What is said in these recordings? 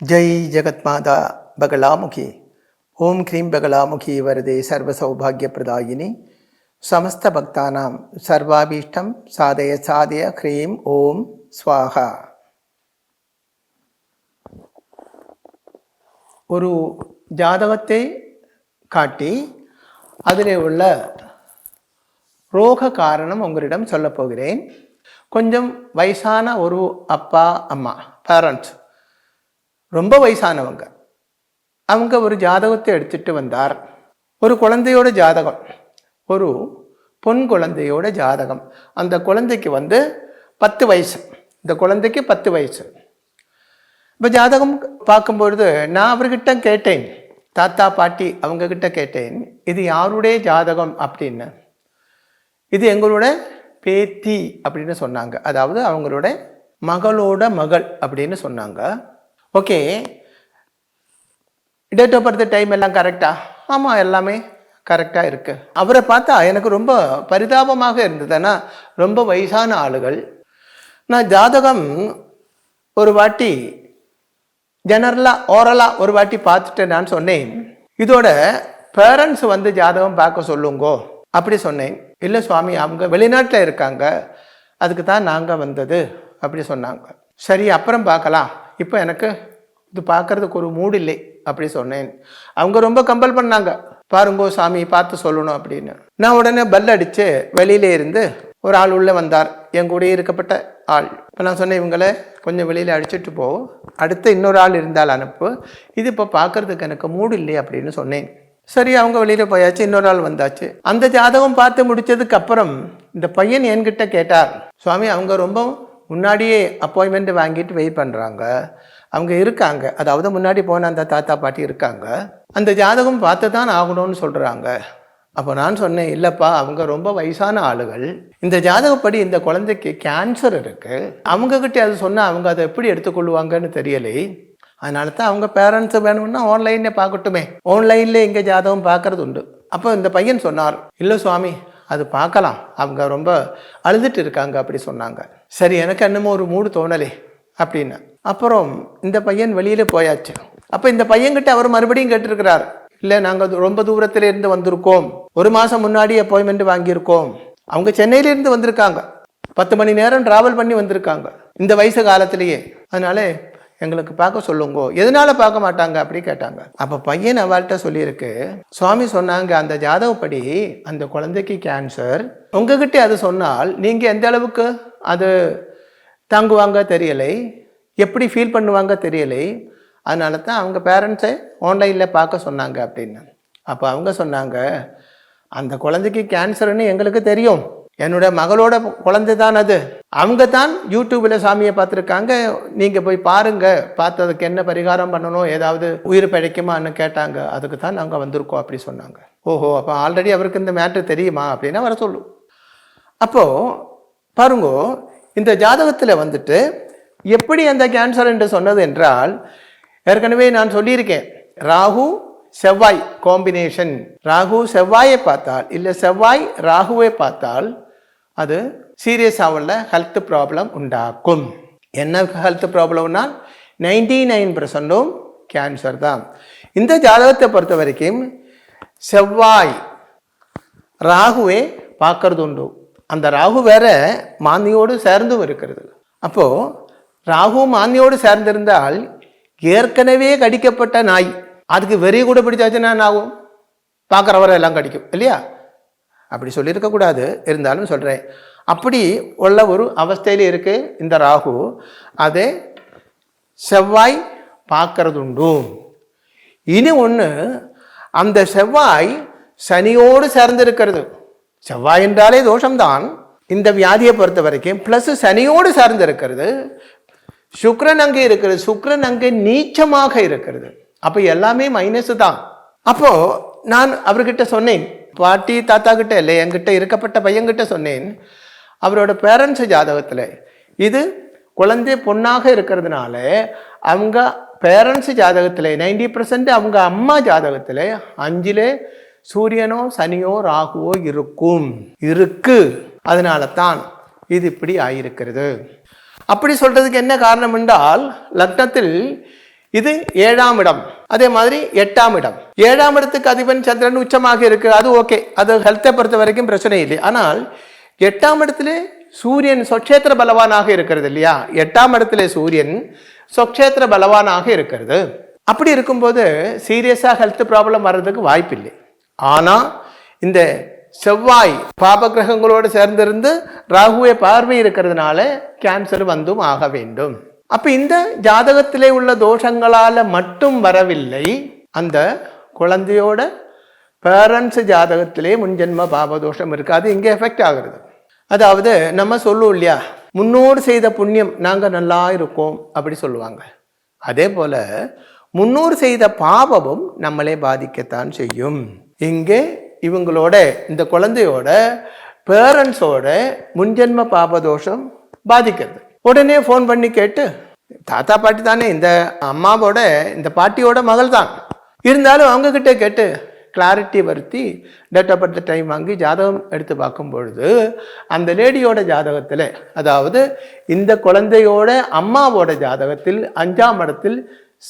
ஜெய் ஜெகத்மாதா பகலாமுகி. ஓம் cream Bagalamukhi வரதே சர்வசௌபாகிய பிரதாயினி. சமஸ்த பக்தானாம் சர்வாபீஷ்டம் சாதய சாதய cream ஓம் ஸ்வாகா. ஒரு ஜாதகத்தை காட்டி அதில் உள்ள ரோக காரணம் உங்களிடம் சொல்ல போகிறேன். கொஞ்சம் வயசான ஒரு அப்பா அம்மா பேரண்ட்ஸ், ரொம்ப வயசானவங்க, அவங்க ஒரு ஜாதகத்தை எடுத்துட்டு வந்தார். ஒரு குழந்தையோட ஜாதகம், ஒரு பொன் குழந்தையோட ஜாதகம். அந்த குழந்தைக்கு 10 வயசு, இந்த குழந்தைக்கு 10 வயசு. இப்போ ஜாதகம் பார்க்கும்பொழுது நான் அவர்கிட்ட கேட்டேன், தாத்தா பாட்டி அவங்க கிட்ட கேட்டேன், இது யாருடைய ஜாதகம் அப்படின்னு. இது எங்களோட பேத்தி அப்படின்னு சொன்னாங்க, அதாவது அவங்களோட மகளோட மகள் அப்படின்னு சொன்னாங்க. Okay, date of birth time எல்லாம் கரெக்டா? ஆமாம், எல்லாமே கரெக்டாக இருக்கு. அவரை பார்த்தா எனக்கு ரொம்ப பரிதாபமாக இருந்தது. ஏன்னா ரொம்ப வயசான ஆளுகள். நான் ஜாதகம் ஒரு வாட்டி ஜெனரலாக ஓரலாக ஒரு வாட்டி பார்த்துட்டு நான் சொன்னேன், இதோட பேரண்ட்ஸ் ஜாதகம் பார்க்க சொல்லுங்கோ அப்படி சொன்னேன். இல்லை சுவாமி, அவங்க வெளிநாட்டில் இருக்காங்க, அதுக்கு தான் நாங்கள் வந்தது அப்படி சொன்னாங்க. சரி, அப்புறம் பார்க்கலாம், இப்போ எனக்கு இது பார்க்கறதுக்கு ஒரு மூடு இல்லை அப்படி சொன்னேன். அவங்க ரொம்ப கம்பல் பண்ணாங்க, பாருங்கோ சாமி பார்த்து சொல்லணும் அப்படின்னு. நான் உடனே பல் அடித்து வெளியிலே இருந்து ஒரு ஆள் உள்ளே வந்தார், என் கூட இருக்கப்பட்ட ஆள். இப்போ நான் சொன்னேன், இவங்களை கொஞ்சம் வெளியில் அடிச்சுட்டு போ, அடுத்து இன்னொரு ஆள் இருந்தால் அனுப்பு, இது இப்போ பார்க்கறதுக்கு எனக்கு மூடு இல்லை அப்படின்னு சொன்னேன். சரி, அவங்க வெளியில் போயாச்சு, இன்னொரு ஆள் வந்தாச்சு. அந்த ஜாதகம் பார்த்து முடித்ததுக்கு அப்புறம் இந்த பையன் என்கிட்ட கேட்டார், சுவாமி அவங்க ரொம்ப முன்னாடியே அப்பாயின்மெண்ட் வாங்கிட்டு வெயிட் பண்ணுறாங்க, அவங்க இருக்காங்க, அதாவது முன்னாடி போன அந்த தாத்தா பாட்டி இருக்காங்க, அந்த ஜாதகம் பார்த்து தான் ஆகணும்னு சொல்கிறாங்க. அப்போ நான் சொன்னேன், இல்லைப்பா அவங்க ரொம்ப வயசான ஆளுகள், இந்த ஜாதகப்படி இந்த குழந்தைக்கு கேன்சர் இருக்குது, அவங்கக்கிட்ட அது சொன்னால் அவங்க அதை எப்படி எடுத்துக்கொள்வாங்கன்னு தெரியலை, அதனால தான் அவங்க பேரண்ட்ஸு வேணும்னா ஆன்லைனில் பார்க்கட்டுமே, ஆன்லைனில் எங்கள் ஜாதகம் பார்க்கறது உண்டு. அப்போ இந்த பையன் சொன்னார், இல்லை சுவாமி அது பார்க்கலாம், அவங்க ரொம்ப அழுதுட்டு இருக்காங்க அப்படி சொன்னாங்க. சரி, எனக்கு என்னமோ ஒரு மூடு தோணலே அப்படின்னு. அப்புறம் இந்த பையன் வெளியில் போயாச்சு. அப்போ இந்த பையன்கிட்ட அவர் மறுபடியும் கேட்டிருக்கிறார், இல்லை நாங்கள் ரொம்ப தூரத்தில் இருந்து வந்திருக்கோம், 1 மாதம் முன்னாடி அப்பாயின்மெண்ட் வாங்கியிருக்கோம், அவங்க சென்னையிலேருந்து வந்திருக்காங்க, 10 மணி நேரம் ட்ராவல் பண்ணி வந்திருக்காங்க இந்த வயசு காலத்திலேயே, அதனால எங்களுக்கு பார்க்க சொல்லுங்கோ, எதனால பார்க்க மாட்டாங்க அப்படி கேட்டாங்க. அப்போ பையன் அவள்கிட்ட சொல்லியிருக்கு, சுவாமி சொன்னாங்க அந்த ஜாதகப்படி அந்த குழந்தைக்கு கேன்சர், உங்ககிட்ட அது சொன்னால் நீங்கள் எந்த அளவுக்கு அது தாங்குவாங்க தெரியலை, எப்படி ஃபீல் பண்ணுவாங்க தெரியலை, அதனால தான் அவங்க பேரண்ட்ஸை ஆன்லைனில் பார்க்க சொன்னாங்க அப்படின்னு. அப்போ அவங்க சொன்னாங்க, அந்த குழந்தைக்கு கேன்சர்னு எங்களுக்கு தெரியும், என்னோட மகளோட குழந்தை தான் அது, அவங்க தான் யூடியூப்பில் சாமியை பார்த்துருக்காங்க, நீங்கள் போய் பாருங்கள், பார்த்து அதுக்கு என்ன பரிகாரம் பண்ணணும், ஏதாவது உயிர் பிழைக்குமான்னு கேட்டாங்க, அதுக்கு தான் நாங்கள் வந்திருக்கோம் அப்படி சொன்னாங்க. ஓஹோ, அப்போ ஆல்ரெடி அவருக்கு இந்த மேட்ரு தெரியுமா அப்படின்னா வர சொல்லு. அப்போது பாருங்கோ, இந்த ஜாதகத்தில் எப்படி அந்த கேன்சர் என்று சொன்னது என்றால், ஏற்கனவே நான் சொல்லியிருக்கேன், ராகு செவ்வாய் காம்பினேஷன், ராகு செவ்வாயை பார்த்தால் இல்லை செவ்வாய் ராகுவை பார்த்தால் அது சீரியஸாக ஹெல்த் ப்ராப்ளம் உண்டாக்கும். என்ன ஹெல்த் ப்ராப்ளம்னா 99% கேன்சர் தான். இந்த ஜாதகத்தை பொறுத்த வரைக்கும் செவ்வாய் ராகுவை பார்க்கறது உண்டு, அந்த ராகு வேற மாந்தியோடு சேர்ந்தும் இருக்கிறது. அப்போது ராகு மாந்தியோடு சேர்ந்திருந்தால் ஏற்கனவே கடிக்கப்பட்ட நாய் அதுக்கு வெறி கூட பிடிச்சாச்சுன்னா ஆகும், பார்க்குறவரை எல்லாம் கடிக்கும் இல்லையா, அப்படி சொல்லியிருக்கக்கூடாது, இருந்தாலும் சொல்கிறேன், அப்படி உள்ள ஒரு அவஸ்தையில் இருக்கு இந்த ராகு, அதை செவ்வாய் பார்க்கறது உண்டு. இனி ஒன்று, அந்த செவ்வாய் சனியோடு சேர்ந்திருக்கிறது, செவ்வாய் என்றாலே தோஷம்தான் இந்த வியாதியை பொறுத்த வரைக்கும், ப்ளஸ் சனியோடு சார்ந்திருக்கிறது, சுக்கிரன் அங்கே இருக்கிறது, சுக்கிரன் அங்கே நீச்சமாக இருக்கிறது, அப்போ எல்லாமே மைனஸ் தான். அப்போ நான் அவர்கிட்ட சொன்னேன், பாட்டி தாத்தா கிட்ட இல்லை, என்கிட்ட இருக்கப்பட்ட பையன்கிட்ட சொன்னேன், அவரோட பேரண்ட்ஸ் ஜாதகத்தில் இது குழந்தை பொண்ணாக இருக்கிறதுனால அவங்க பேரண்ட்ஸ் ஜாதகத்தில் 90% அவங்க அம்மா ஜாதகத்தில் 5ல் சூரியனோ சனியோ ராகுவோ இருக்கு, அதனால தான் இது இப்படி ஆயிருக்கிறது. அப்படி சொல்றதுக்கு என்ன காரணம் என்றால், லக்னத்தில் இது 7ஆம் இடம். அதே மாதிரி 8ஆம் இடம். 7ஆம் இடத்துக்கு அதிபன் சந்திரன் உச்சமாக இருக்கு, அது ஓகே, அது ஹெல்த்தை பொறுத்த வரைக்கும் பிரச்சனை இல்லை. ஆனால் 8ஆம் இடத்துல சூரியன் சொக்ஷேத்திர பலவானாக இருக்கிறது இல்லையா? 8ஆம் இடத்துல சூரியன் சொக்ஷேத்திர பலவானாக இருக்கிறது. அப்படி இருக்கும்போது சீரியஸா ஹெல்த் ப்ராப்ளம் வர்றதுக்கு வாய்ப்பில்லை. ஆனா இந்த செவ்வாய் பாப கிரகங்களோடு சேர்ந்திருந்து ராகுவை பார்வை இருக்கிறதுனால கேன்சர் வந்தும் ஆக வேண்டும். அப்ப இந்த ஜாதகத்திலே உள்ள தோஷங்களால மட்டும் வரவில்லை, அந்த குழந்தையோட பேரண்ட்ஸ் ஜாதகத்திலே முன்ஜென்ம பாபதோஷம் இருக்கு, அது இங்கே எஃபெக்ட் ஆகுறது. அதாவது நம்ம சொல்லுவோம் இல்லையா, முன்னோர் செய்த புண்ணியம் நாங்க நல்லா இருக்கோம் அப்படி சொல்லுவாங்க. அதே போல முன்னோர் செய்த பாவமும் நம்மளே பாதிக்கத்தான் செய்யும். இங்கே இவங்களோட இந்த குழந்தையோட பேரண்ட்ஸோட முன்ஜென்ம பாபதோஷம் பாதிக்கிறது. உடனே ஃபோன் பண்ணி கேட்டு, தாத்தா பாட்டி தானே, இந்த அம்மாவோட இந்த பாட்டியோட மகள் தான், இருந்தாலும் அவங்க கிட்ட கேட்டு கிளாரிட்டி வருத்தி டேட் ஆஃப் பர்த் டைம் வாங்கி ஜாதகம் எடுத்து பார்க்கும் பொழுது அந்த லேடியோட ஜாதகத்தில், அதாவது இந்த குழந்தையோட அம்மாவோட ஜாதகத்தில் 5ஆம் இடத்தில்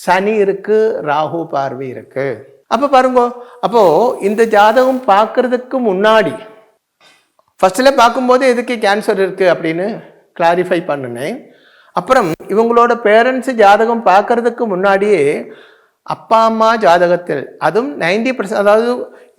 சனி இருக்கு, ராகு பார்வை இருக்கு. அப்போ பாருங்க, அப்போ இந்த ஜாதகம் பார்க்கறதுக்கு முன்னாடி ஃபர்ஸ்ட்ல பார்க்கும்போது எதுக்கு கேன்சர் இருக்கு அப்படின்னு கிளாரிஃபை பண்ணினேன். அப்புறம் இவங்களோட பேரண்ட்ஸ் ஜாதகம் பார்க்கறதுக்கு முன்னாடியே அப்பா அம்மா ஜாதகத்தில், அதுவும் 90%, அதாவது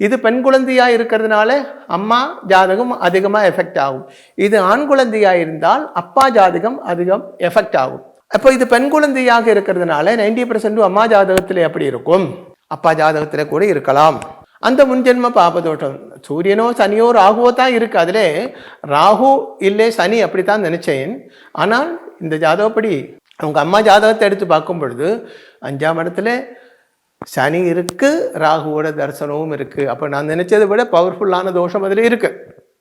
இது பெண் குழந்தையா இருக்கிறதுனால அம்மா ஜாதகம் அதிகமாக எஃபெக்ட் ஆகும். இது ஆண் குழந்தையா இருந்தால் அப்பா ஜாதகம் அதிகம் எஃபெக்ட் ஆகும். அப்போ இது பெண் குழந்தையாக இருக்கிறதுனால 90% அம்மா ஜாதகத்தில் எப்படி இருக்கும், அப்பா ஜாதகத்தில் கூட இருக்கலாம். அந்த முன்ஜென்ம பாபதோஷம் சூரியனோ சனியோ ராகுவோ தான் இருக்கு. அதில் ராகு இல்லை சனி அப்படித்தான் நினைச்சேன். ஆனால் இந்த ஜாதகப்படி அவங்க அம்மா ஜாதகத்தை எடுத்து பார்க்கும் பொழுது 5ஆம் இடத்துல சனி இருக்கு, ராகுவோட தரிசனமும் இருக்கு. அப்போ நான் நினைச்சதை விட பவர்ஃபுல்லான தோஷம் அதில் இருக்கு.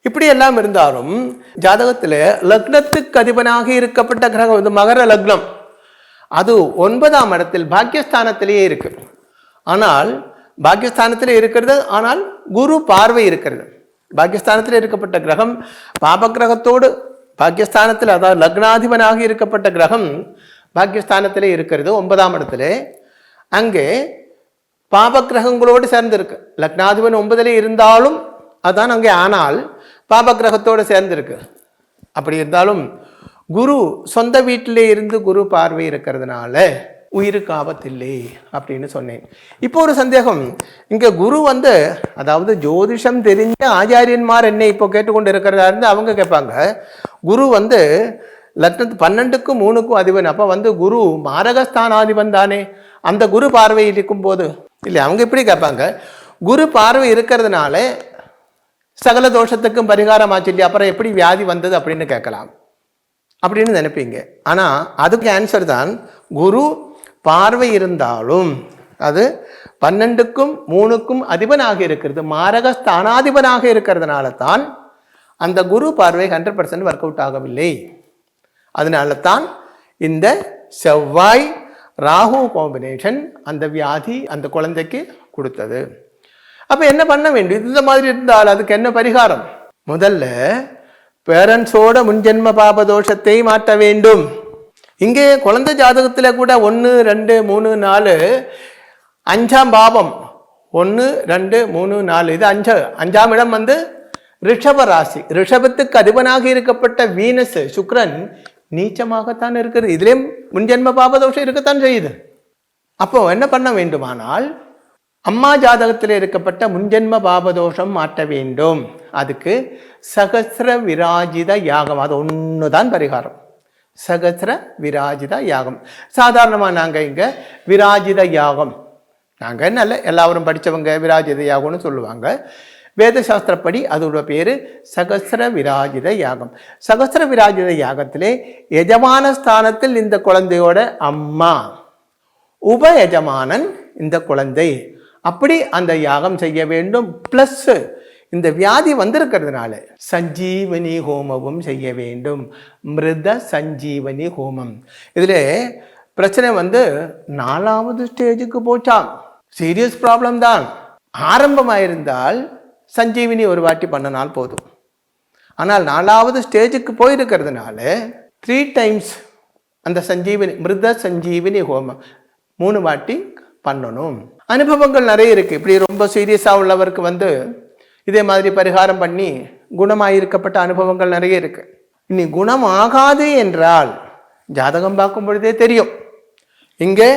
இப்படி எல்லாம் இருந்தாலும் ஜாதகத்தில் லக்னத்துக்கு அதிபனாக இருக்கப்பட்ட கிரகம், இந்த மகர லக்னம், அது 9ஆம் இடத்தில் பாக்கியஸ்தானத்திலேயே இருக்கு. ஆனால் பாக்கியஸ்தானத்தில் இருக்கிறது, ஆனால் குரு பார்வை இருக்கிறது. பாக்கியஸ்தானத்தில் இருக்கப்பட்ட கிரகம் பாபகிரகத்தோடு பாக்கியஸ்தானத்தில், அதாவது லக்னாதிபனாக இருக்கப்பட்ட கிரகம் பாக்கியஸ்தானத்திலே இருக்கிறது 9ஆம் இடத்துல. அங்கே பாபகிரகங்களோடு சேர்ந்திருக்கு. லக்னாதிபன் 9லே இருந்தாலும் அதான் அங்கே, ஆனால் பாபகிரகத்தோடு சேர்ந்திருக்கு. அப்படி இருந்தாலும் குரு சொந்த வீட்டிலே இருந்து குரு பார்வை இருக்கிறதுனால உயிருக்கு ஆபத்தில்லை அப்படின்னு சொன்னேன். இப்போ ஒரு சந்தேகம், இங்க குரு அதாவது ஜோதிஷம் தெரிஞ்ச ஆச்சாரியன்மார் என்ன இப்போ கேட்டுக்கொண்டு இருக்கிறதா இருந்து அவங்க கேட்பாங்க, குரு லக்னத்து 12க்கும் 3க்கும் அதிபன், அப்போ குரு மாரகஸ்தானாதிபன் தானே, அந்த குரு பார்வை இருக்கும் போது இல்லை. அவங்க இப்படி கேட்பாங்க, குரு பார்வை இருக்கிறதுனால சகல தோஷத்துக்கும் பரிகாரம் ஆச்சு இல்லையா, அப்புறம் எப்படி வியாதி வந்தது அப்படின்னு கேட்கலாம் அப்படின்னு நினைப்பீங்க. ஆனால் அதுக்கு ஆன்சர் தான், குரு பார்வை இருந்தாலும் அது 12க்கும் 3க்கும் அதிபனாக இருக்கிறது, மாரகஸ்தானாதிபனாக இருக்கிறதுனால தான் அந்த குரு பார்வை 100% ஒர்க் அவுட் ஆகவில்லை. அதனால தான் இந்த செவ்வாய் ராகு காம்பினேஷன் அந்த வியாதி அந்த குழந்தைக்கு கொடுத்தது. அப்போ என்ன பண்ண வேண்டும்? இந்த மாதிரி இருந்தால் அதுக்கு என்ன பரிகாரம்? முதல்ல பேரண்ட்ஸோட முன்ஜென்ம பாபதோஷத்தை மாற்ற வேண்டும். இங்கே குழந்தை ஜாதகத்தில் கூட 1, 2, 3, 4 5ஆம் பாவம் 1, 2, 3, 4 இது 5ஆம் இடம் ரிஷப ராசி. ரிஷபத்துக்கு அதிபனாக இருக்கப்பட்ட வீனஸ் சுக்ரன் நீச்சமாகத்தான் இருக்கிறது. இதுலேயும் முன்ஜென்ம பாபதோஷம் இருக்கத்தான் செய்யுது. அப்போ என்ன பண்ண வேண்டுமானால் அம்மா ஜாதகத்தில் இருக்கப்பட்ட முன்ஜென்ம பாபதோஷம் மாற்ற வேண்டும். அதுக்கு சகஸ்ர விராஜித யாகம், அது ஒன்று தான் பரிகாரம். சகஸ்ர விராஜித யாகம். சாதாரணமாக நாங்கள் இங்கே விராஜித யாகம், நாங்கள் நல்ல எல்லாரும் படித்தவங்க விராஜித யாகம்னு சொல்லுவாங்க. வேத சாஸ்திரப்படி அதோட பேர் சகஸ்ர விராஜித யாகம். சகஸ்ர விராஜித யாகத்திலே எஜமான ஸ்தானத்தில் இந்த குழந்தையோட அம்மா, உப எஜமானன் இந்த குழந்தை, அப்படி அந்த யாகம் செய்ய வேண்டும். பிளஸ் இந்த வியாதி வந்திருக்கிறதுனால சஞ்சீவனி ஹோமமும் செய்ய வேண்டும். மிருத சஞ்சீவனி ஹோமம். இதில் பிரச்சனை 4வது ஸ்டேஜுக்கு போச்சாம். சீரியஸ் ப்ராப்ளம் தான். ஆரம்பமாயிருந்தால் சஞ்சீவினி ஒரு வாட்டி பண்ணினால் போதும். ஆனால் 4வது ஸ்டேஜுக்கு போயிருக்கிறதுனால 3 டைம்ஸ் அந்த சஞ்சீவனி மிருத சஞ்சீவனி ஹோமம் 3 வாட்டி பண்ணணும். அனுபவங்கள் நிறைய இருக்கு. இப்படி ரொம்ப சீரியஸா உள்ளவருக்கு இதே மாதிரி பரிகாரம் பண்ணி குணமாயிருக்கப்பட்ட அனுபவங்கள் நிறைய இருக்கு. இனி குணமாகாது என்றால் ஜாதகம் பார்க்கும் பொழுதே தெரியும். இங்கே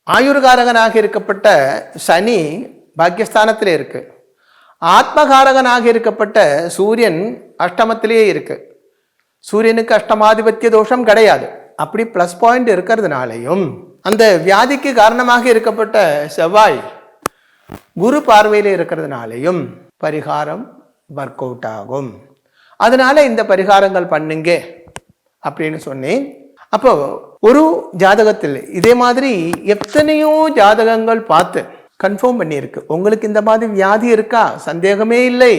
ஆயுர்காரகனாக இருக்கப்பட்ட சனி பாக்கியஸ்தானத்திலே இருக்கு. ஆத்மகாரகனாக இருக்கப்பட்ட சூரியன் அஷ்டமத்திலேயே இருக்கு. சூரியனுக்கு அஷ்டமாதிபத்திய தோஷம் கிடையாது. அப்படி பிளஸ் பாயிண்ட் இருக்கிறதுனாலையும் அந்த வியாதிக்கு காரணமாக இருக்கப்பட்ட செவ்வாய் குரு பார்வையில் இருக்கிறதுனாலையும் பரிகாரம் ஒர்க் அவுட் ஆகும். அதனால இந்த பரிகாரங்கள் பண்ணுங்க அப்படின்னு சொன்னேன். அப்போ ஒரு ஜாதகத்தில் இதே மாதிரி எத்தனையோ ஜாதகங்கள் பார்த்து கன்ஃபார்ம் பண்ணியிருக்கு. உங்களுக்கு இந்த மாதிரி வியாதி இருக்கா? சந்தேகமே இல்லை.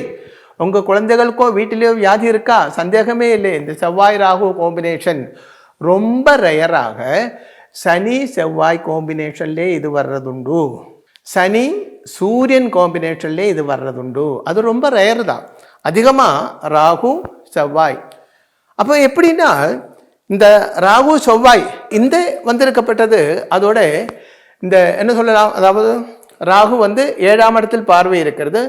உங்கள் குழந்தைகளுக்கோ வீட்டிலேயோ வியாதி இருக்கா? சந்தேகமே இல்லை. இந்த செவ்வாய் ராகு காம்பினேஷன் ரொம்ப ரேராக சனி செவ்வாய் காம்பினேஷன்லே இது வர்றதுண்டு. சனி சூரியன் காம்பினேஷன்லே இது வர்றதுண்டு. அது ரொம்ப ரேர் தான். அதிகமாக ராகு செவ்வாய். அப்போ எப்படின்னா இந்த ராகு செவ்வாய் இந்த வந்திருக்கப்பட்டது அதோட இந்த என்ன சொல்லலாம், அதாவது ராகு 7ஆம் இடத்தில் பார்வை இருக்கிறது.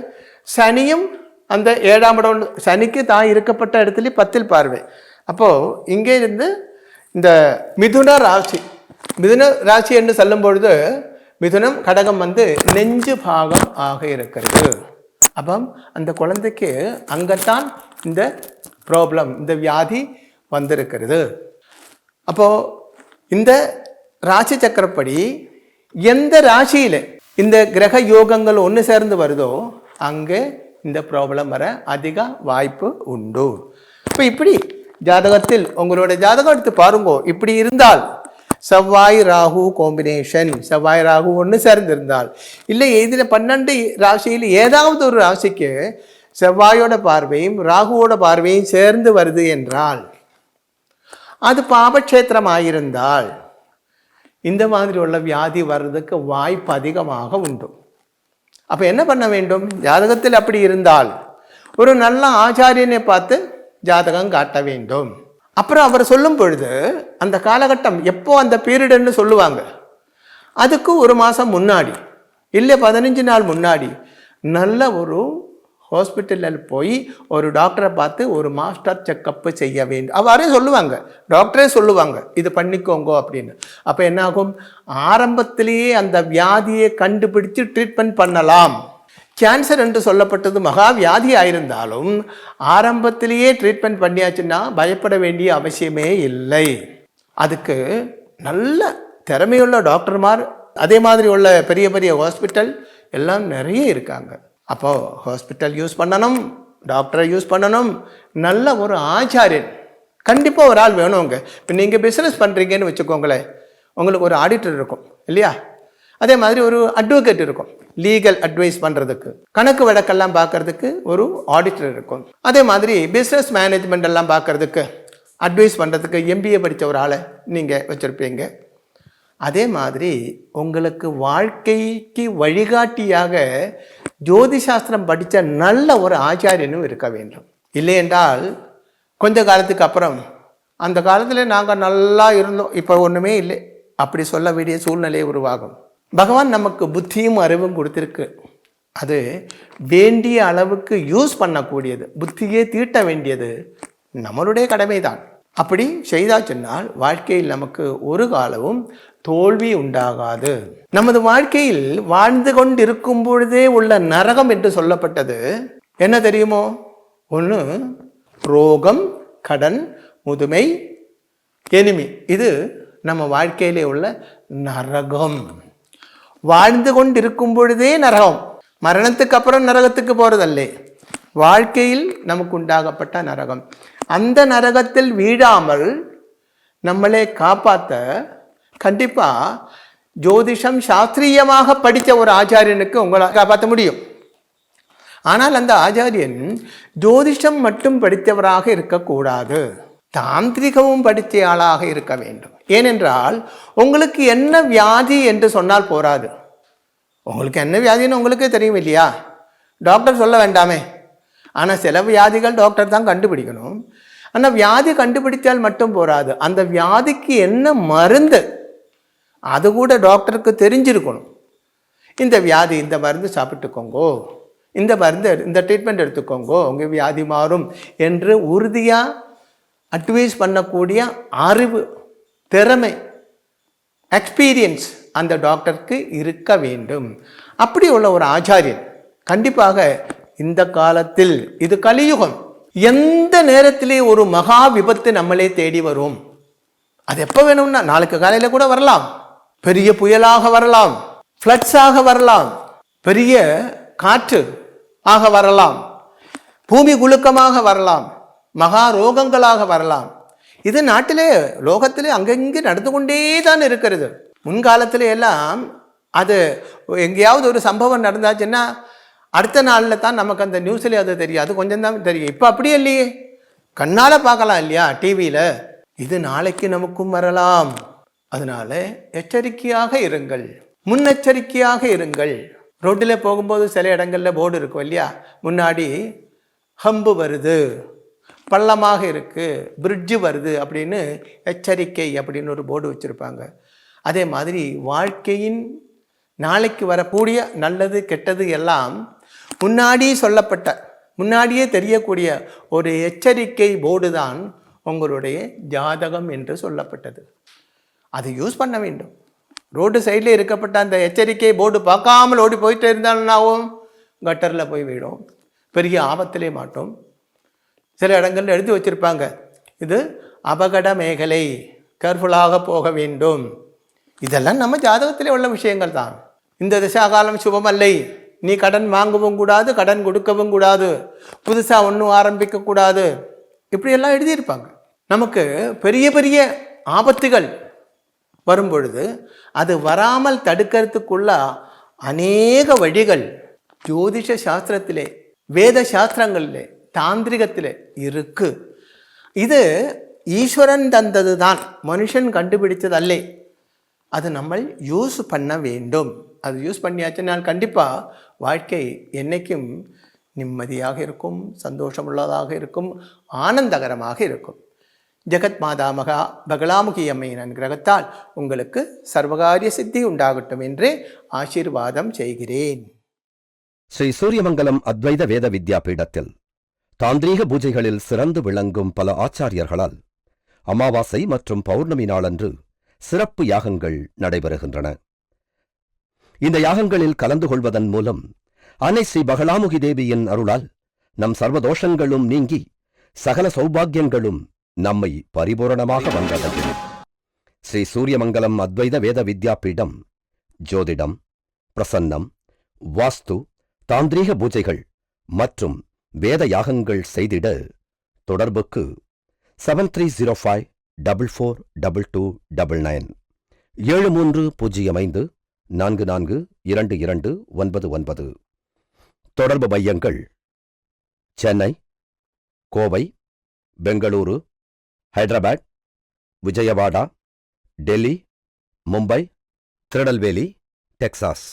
சனியும் அந்த 7ஆம் இடம் சனிக்கு தான் இருக்கப்பட்ட இடத்துல 10ல் பார்வை. அப்போது இங்கே இருந்து இந்த மிதுன ராசி என்று சொல்லும் பொழுது மிதுனம் கடகம் நெஞ்சு பாகம் ஆக இருக்கிறது. அப்போ அந்த குழந்தைக்கு அங்கத்தான் இந்த ப்ராப்ளம், இந்த வியாதி வந்திருக்கிறது. அப்போது இந்த ராசி சக்கரப்படி எந்த ராசியில் இந்த கிரக யோகங்கள் ஒன்று சேர்ந்து வருதோ அங்கே இந்த ப்ராப்ளம் வர அதிக வாய்ப்பு உண்டு. இப்போ இப்படி ஜாதகத்தில் உங்களோட ஜாதகம் எடுத்து பாருங்க. இப்படி இருந்தால் செவ்வாய் ராகு காம்பினேஷன், செவ்வாய் ராகு ஒன்று சேர்ந்திருந்தால், இல்லை இதில் 12 ராசியில் ஏதாவது ஒரு ராசிக்கு செவ்வாயோட பார்வையும் ராகுவோட பார்வையும் சேர்ந்து வருது என்றால், அது பாபக்ஷேத்திரமாயிருந்தால் இந்த மாதிரி உள்ள வியாதி வர்றதுக்கு வாய்ப்பு அதிகமாக உண்டு. அப்போ என்ன பண்ண வேண்டும்? ஜாதகத்தில் அப்படி இருந்தால் ஒரு நல்ல ஆச்சாரியனை பார்த்து ஜாதகம் காட்ட வேண்டும். அப்புறம் அவர் சொல்லும் பொழுது அந்த காலகட்டம் எப்போ அந்த பீரியடுன்னு சொல்லுவாங்க. அதுக்கு 1 மாதம் முன்னாடி இல்லை 15 நாள் முன்னாடி நல்ல ஒரு ஹாஸ்பிட்டலில் போய் ஒரு டாக்டரை பார்த்து ஒரு மாஸ்டர் செக்கப்பு செய்ய வேண்டும். அவரே சொல்லுவாங்க, டாக்டரே சொல்லுவாங்க இது பண்ணிக்கோங்க அப்படின்னு. அப்போ என்ன ஆகும்? ஆரம்பத்திலேயே அந்த வியாதியை கண்டுபிடிச்சு ட்ரீட்மெண்ட் பண்ணலாம். கேன்சர் என்று சொல்லப்பட்டது மகா வியாதி ஆயிருந்தாலும் ஆரம்பத்திலேயே ட்ரீட்மெண்ட் பண்ணியாச்சுன்னா பயப்பட வேண்டிய அவசியமே இல்லை. அதுக்கு நல்ல திறமையுள்ள டாக்டர்மார், அதே மாதிரி உள்ள பெரிய பெரிய ஹாஸ்பிட்டல் எல்லாம் நிறைய இருக்காங்க. அப்போது ஹாஸ்பிட்டல் யூஸ் பண்ணணும், டாக்டரை யூஸ் பண்ணணும், நல்ல ஒரு ஆச்சாரியன் கண்டிப்பாக ஒரு ஆள் வேணுங்க. இப்போ நீங்கள் பிஸ்னஸ் பண்ணுறீங்கன்னு வச்சுக்கோங்களேன், உங்களுக்கு ஒரு ஆடிட்டர் இருக்கும் இல்லையா? அதே மாதிரி ஒரு அட்வொகேட் இருக்கும், லீகல் அட்வைஸ் பண்ணுறதுக்கு, கணக்கு வழக்கெல்லாம் பார்க்கறதுக்கு ஒரு ஆடிட்டர் இருக்கும். அதே மாதிரி பிஸ்னஸ் மேனேஜ்மெண்ட் எல்லாம் பார்க்கறதுக்கு அட்வைஸ் பண்ணுறதுக்கு MBA படித்த ஒரு ஆளை நீங்கள் வச்சுருப்பீங்க. அதே மாதிரி உங்களுக்கு வாழ்க்கைக்கு வழிகாட்டியாக ஜோதிஷாஸ்திரம் படித்த நல்ல ஒரு ஆச்சாரியனும் இருக்க வேண்டும். இல்லை என்றால் கொஞ்ச காலத்துக்கு அப்புறம் அந்த காலத்தில் நாங்கள் நல்லா இருந்தோம், இப்போ ஒன்றுமே இல்லை அப்படி சொல்ல வேண்டிய சூழ்நிலை உருவாகும். பகவான் நமக்கு புத்தியும் அறிவும் கொடுத்திருக்கு. அது வேண்டிய அளவுக்கு யூஸ் பண்ணக்கூடியது, புத்தியே தீட்ட வேண்டியது நம்மளுடைய கடமை தான். அப்படி செய்தாச்சுன்னால் வாழ்க்கையில் நமக்கு ஒரு காலமும் தோல்வி உண்டாகாது. நமது வாழ்க்கையில் வாழ்ந்து கொண்டிருக்கும் பொழுதே உள்ள நரகம் என்று சொல்லப்பட்டது என்ன தெரியுமோ? ஒன்று ரோகம், கடன், முதுமை, எனிமி. இது நம்ம வாழ்க்கையிலே உள்ள நரகம். வாழ்ந்து கொண்டிருக்கும் பொழுதே நரகம், மரணத்துக்கு அப்புறம் நரகத்துக்கு போறதல்லே, வாழ்க்கையில் நமக்கு உண்டாகப்பட்ட நரகம். அந்த நரகத்தில் வீழாமல் நம்மளை காப்பாற்ற கண்டிப்பா ஜோதிஷம் சாஸ்திரியமாக படித்த ஒரு ஆச்சாரியனுக்கு உங்களை காப்பாற்ற முடியும். ஆனால் அந்த ஆச்சாரியன் ஜோதிஷம் மட்டும் படித்தவராக இருக்கக்கூடாது, தாந்திரிகமும் படித்த ஆளாக இருக்க வேண்டும். ஏனென்றால் உங்களுக்கு என்ன வியாதி என்று சொன்னால் போராது. உங்களுக்கு என்ன வியாதின்னு உங்களுக்கே தெரியும் இல்லையா? டாக்டர் சொல்ல வேண்டாமே. ஆனால் சில வியாதிகள் டாக்டர் தான் கண்டுபிடிக்கணும். ஆனால் வியாதி கண்டுபிடித்தால் மட்டும் போராது, அந்த வியாதிக்கு என்ன மருந்து, அது கூட டாக்டருக்கு தெரிஞ்சிருக்கணும். இந்த வியாதி இந்த மருந்து சாப்பிட்டுக்கோங்கோ, இந்த மருந்து இந்த ட்ரீட்மெண்ட் எடுத்துக்கோங்கோ, உங்கள் வியாதி மாறும் என்று உறுதியாக அட்வைஸ் பண்ணக்கூடிய அறிவு, திறமை, எக்ஸ்பீரியன்ஸ் அந்த டாக்டருக்கு இருக்க வேண்டும். அப்படி உள்ள ஒரு ஆச்சாரியன் கண்டிப்பாக இந்த காலத்தில், இது கலியுகம், எந்த நேரத்திலே ஒரு மகா விபத்து நம்மளே தேடி வரும். அது எப்போ வேணும்னா நாளைக்கு காலையில் கூட வரலாம், பெரிய புயலாக வரலாம், ஃப்ளட்ஸாக வரலாம், பெரிய காற்று ஆக வரலாம், பூமி குலுக்கமாக வரலாம், மகா ரோகங்களாக வரலாம். இது நாட்டிலே லோகத்திலே அங்கங்கே நடந்து கொண்டே தான் இருக்கிறது. முன்காலத்திலே எல்லாம் அது எங்கேயாவது ஒரு சம்பவம் நடந்தாச்சுன்னா அடுத்த நாளில் தான் நமக்கு அந்த நியூஸில் அது தெரியும், அது கொஞ்சம் தான் தெரியும். இப்போ அப்படியே இல்லையே, கண்ணால் பார்க்கலாம் இல்லையா டிவியில். இது நாளைக்கு நமக்கும் வரலாம். அதனால எச்சரிக்கையாக இருங்கள், முன்னெச்சரிக்கையாக இருங்கள். ரோட்டில் போகும்போது சில இடங்களில் போர்டு இருக்கும் இல்லையா, முன்னாடி ஹம்பு வருது, பள்ளமாக இருக்குது, பிரிட்ஜு வருது அப்படின்னு எச்சரிக்கை அப்படின்னு ஒரு போர்டு வச்சுருப்பாங்க. அதே மாதிரி வாழ்க்கையின் நாளைக்கு வரக்கூடிய நல்லது கெட்டது எல்லாம் முன்னாடி சொல்லப்பட்ட, முன்னாடியே தெரியக்கூடிய ஒரு எச்சரிக்கை போர்டு தான் உங்களுடைய ஜாதகம் என்று சொல்லப்பட்டது. அதை யூஸ் பண்ண வேண்டும். ரோடு சைடில் இருக்கப்பட்ட அந்த எச்சரிக்கை போர்டு பார்க்காமல் ஓடி போயிட்டு இருந்தாலும் கட்டரில் போய் விடும், பெரிய ஆபத்திலே மாட்டோம். சில இடங்களில் எழுதி வச்சுருப்பாங்க, இது அபகட மேகலை, கேர்ஃபுல்லாக போக வேண்டும். இதெல்லாம் நம்ம ஜாதகத்திலே உள்ள விஷயங்கள் தான். இந்த திசாகாலம் சுபமல்லை, நீ கடன் வாங்கவும் கூடாது, கடன் கொடுக்கவும் கூடாது, புதுசாக ஒன்றும் ஆரம்பிக்கக்கூடாது, இப்படியெல்லாம் எழுதியிருப்பாங்க. நமக்கு பெரிய பெரிய ஆபத்துகள் வரும்பொழுது அது வராமல் தடுக்கிறதுக்குள்ள அநேக வழிகள் ஜோதிஷ சாஸ்திரத்திலே, வேத சாஸ்திரங்களிலே, தாந்திரிகத்திலே இருக்கு. இது ஈஸ்வரன் தந்தது தான், மனுஷன் கண்டுபிடித்தது அல்ல. அது நம்ம யூஸ் பண்ண வேண்டும். அது யூஸ் பண்ணியாச்சுனால் கண்டிப்பாக வாழ்க்கை என்றைக்கும் நிம்மதியாக இருக்கும், சந்தோஷமுள்ளதாக இருக்கும், ஆனந்தகரமாக இருக்கும். ஜெகத் மாதா மகா பகலாமுகி அம்மையின் அனுகிரகத்தால் உங்களுக்கு சர்வகாரிய சித்தி உண்டாகட்டும் என்று ஆசீர்வாதம் செய்கிறேன். ஸ்ரீ சூரியமங்கலம் அத்வைத வேத வித்யா பீடத்தில் தாந்திரீக பூஜைகளில் சிறந்து விளங்கும் பல ஆச்சாரியர்களால் அமாவாசை மற்றும் பௌர்ணமி நாளன்று சிறப்பு யாகங்கள் நடைபெறுகின்றன. இந்த யாகங்களில் கலந்து கொள்வதன் மூலம் அன்னை ஸ்ரீ பகலாமுகி தேவியின் அருளால் நம் சர்வதோஷங்களும் நீங்கி சகல சௌபாகியங்களும் நம்மை பரிபூரணமாக வந்தடையும். ஸ்ரீ சூரியமங்கலம் அத்வைத வேத வித்யா பீடம் ஜோதிடம், பிரசன்னம், வாஸ்து, தாந்திரீக பூஜைகள் மற்றும் வேத யாகங்கள் செய்திட தொடர்புக்கு 7305442299 7305442299. தொடர்பு மையங்கள் சென்னை, கோவை, பெங்களூரு, ஹைதராபாத், விஜயவாடா, டெல்லி, மும்பை, திருநெல்வேலி, டெக்சாஸ்.